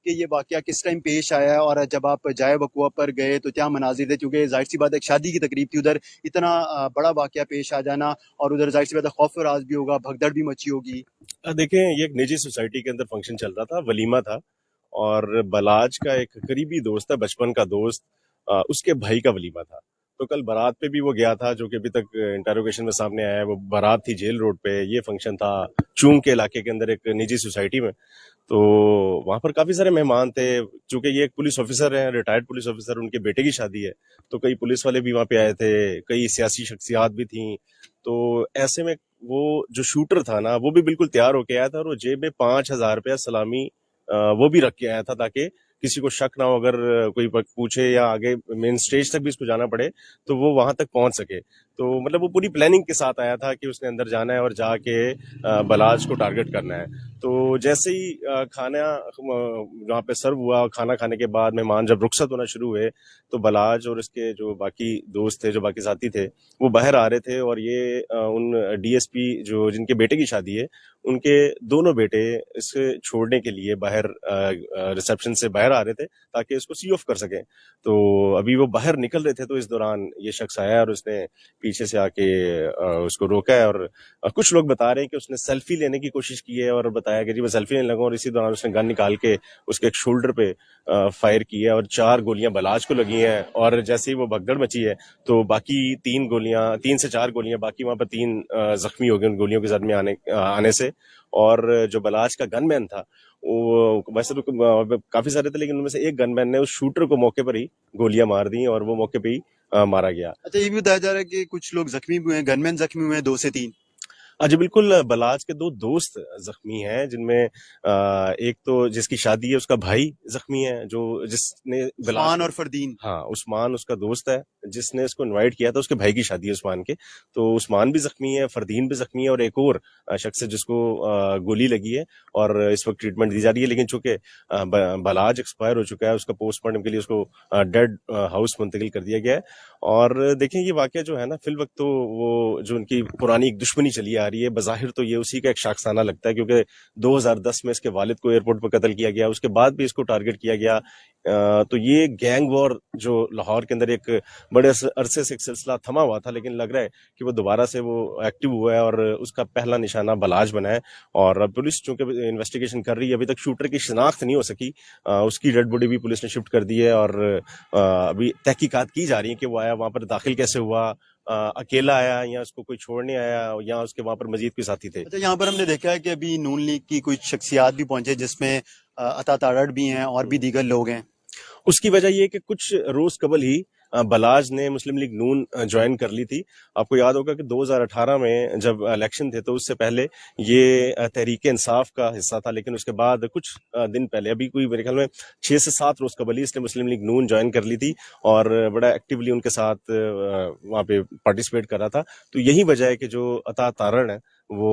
कि ये वाकया किस टाइम पेश आया है और जब आप जाए वक़ुआ पर गए तो क्या मनाजिर थे? क्योंकि ज़ाहिर-सी बात है एक शादी की तकरीब थी उधर, इतना बड़ा वाकया पेश आ जाना और उधर ज़ाहिर-सी बात है खौफ-ओ-राज़ भी होगा, भगदड़ भी मची होगी। देखें, ये एक निजी सोसाइटी के अंदर फंक्शन चल रहा था, वलीमा था। और बलाज का एक करीबी दोस्त है, बचपन का दोस्त, उसके भाई का वलीमा था। तो कल बारात पे भी वो गया था, जो कि अभी तक इंटरोगेशन में सामने आया है। वो बारात थी जेल रोड पे, ये फंक्शन था चूंग के इलाके के अंदर एक निजी सोसाइटी में। तो वहां पर काफी सारे मेहमान थे। चूंकि ये एक पुलिस ऑफिसर हैं, रिटायर्ड पुलिस ऑफिसर, उनके बेटे की शादी है, तो कई पुलिस वाले भी वहां पे आए थे, कई सियासी शख्सियात भी थी। तो ऐसे में वो जो शूटर था ना, वो भी बिल्कुल तैयार होके आया था, और वो जेब में 5,000 रुपया सलामी वो भी रख के आया था, ताकि किसी को शक ना हो, अगर कोई पूछे या आगे मेन स्टेज तक भी इसको जाना पड़े तो वो वहां तक पहुंच सके। तो मतलब वो पूरी प्लानिंग के साथ आया था कि उसने अंदर जाना है और जाके बलाज को टारगेट करना है। तो जैसे ही खाना वहां पे सर्व हुआ, खाना खाने के बाद मेहमान जब रुखसत होना शुरू हुए, तो बलाज और इसके जो बाकी दोस्त थे, जो बाकी साथी थे, वो बाहर आ रहे थे। और ये उन डीएसपी जो जिनके बेटे की शादी है, उनके दोनों बेटे इसे छोड़ने के लिए बाहर रिसेप्शन से बाहर आ रहे थे, ताकि इसको सी ऑफ कर सके। तो अभी वो बाहर निकल रहे थे, तो इस दौरान ये शख्स आया और उसने पीछे से आके उसको रोका है। और कुछ लोग बता रहे हैं कि उसने सेल्फी लेने की कोशिश की है, और बताया कि जी मैं सेल्फी लेने लगा, और इसी दौरान उसने गन निकाल के उसके एक शोल्डर पे फायर की है, और 4 गोलियां बलाज को लगी हैं। और जैसे ही वो भगदड़ मची है, तो बाकी 3 से 4 गोलियां, बाकी वहां पर 3 जख्मी हो गए उन गोलियों के जद में आने से। और जो बलाज का गनमैन था, वो वैसे तो काफी सारे थे, लेकिन उनमें से एक गनमैन ने उस शूटर को मौके पर ही गोलियां मार दी, और वो मौके पे ही मारा गया। अच्छा, ये भी बताया जा रहा है कि कुछ लोग ज़ख्मी भी हुए हैं, गनमैन ज़ख्मी हुए हैं 2 से 3। जी बिल्कुल, बलाज के 2 दोस्त जख्मी हैं, जिनमें एक तो जिसकी शादी है उसका भाई जख्मी है, जो जिसने बलाज उस्मान को, और फरदीन। हाँ उस्मान उसका दोस्त है, जिसने इसको इनवाइट किया था, उसके भाई की शादी है उस्मान के। तो उस्मान भी जख्मी है, फरदीन भी जख्मी है, और एक और शख्स है जिसको गोली लगी है, और इस वक्त ट्रीटमेंट दी जा रही है। लेकिन चूंकि बलाज एक्सपायर हो चुका है, उसका पोस्टमार्टम के लिए उसको डेड हाउस मुंतकिल कर दिया गया है। और देखें, ये वाकया जो है ना, फिल वक्त तो वो जो उनकी पुरानी एक दुश्मनी चली आ रही है, बज़ाहिर तो ये उसी का एक शाखसाना लगता है, क्योंकि 2010 में इसके वालिद को एयरपोर्ट पर कत्ल किया गया, उसके बाद भी इसको टारगेट किया गया। तो ये गैंग वॉर जो लाहौर के अंदर एक बड़े अरसे से एक सिलसिला थमा हुआ था, लेकिन लग रहा है कि वो दोबारा से वो एक्टिव हुआ है, और उसका पहला निशाना बलाज बना है। और अब पुलिस चूंकि इन्वेस्टिगेशन कर रही है, अभी तक शूटर की शिनाख्त नहीं हो सकी। उसकी डेड बॉडी भी पुलिस ने शिफ्ट कर दी है, और अभी तहकीकात की जा रही है कि वो आया वहां पर दाखिल कैसे हुआ, अकेला आया या उसको कोई छोड़ने आया, या उसके वहां पर मजीद कोई साथी थे। अच्छा, यहाँ पर हमने देखा है कि अभी नून लीग की कुछ शख्सियात भी पहुंचे, जिसमें अता तारड़ भी हैं और भी दीगर लोग हैं। उसकी वजह ये कि कुछ रोज कबल ही बलाज ने मुस्लिम लीग नून ज्वाइन कर ली थी। आपको याद होगा कि 2018 में जब इलेक्शन थे, तो उससे पहले ये तहरीक इंसाफ का हिस्सा था, लेकिन उसके बाद कुछ दिन पहले, अभी कोई मेरे ख्याल में 6 से 7 रोज कबल ही इसने मुस्लिम लीग नून ज्वाइन कर ली थी, और बड़ा एक्टिवली उनके साथ वहां पे पार्टिसिपेट कर रहा था। तो यही वजह है कि जो अता तारण है, वो